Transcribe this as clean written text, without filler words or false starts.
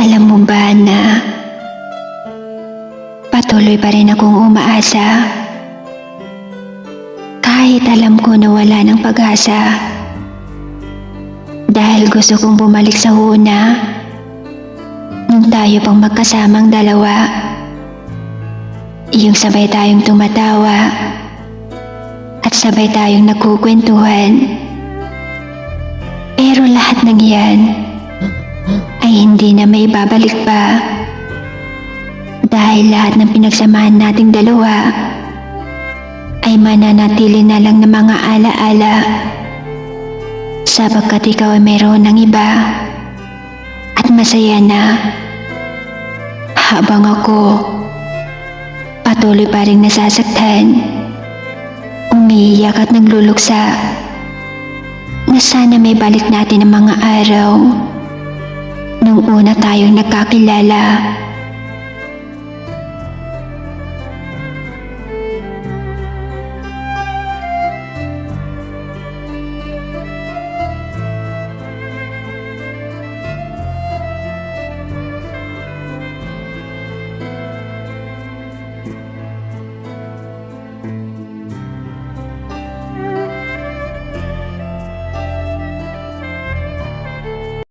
Alam mo ba na patuloy pa rin akong umaasa kahit alam ko na wala ng pag-asa, dahil gusto kong bumalik sa una nung tayo pang magkasamang dalawa, yung sabay tayong tumatawa at sabay tayong nagkukwentuhan. Pero lahat ng yan ay hindi na may babalik pa, dahil lahat ng pinagsamahan nating dalawa ay mananatili na lang na mga alaala, sapagkat ikaw ay mayroon ng iba at masaya na, habang ako patuloy pa rin nasasaktan, umiiyak at nagluluksa na sana may balik natin ang mga araw nung una tayong nagkakilala.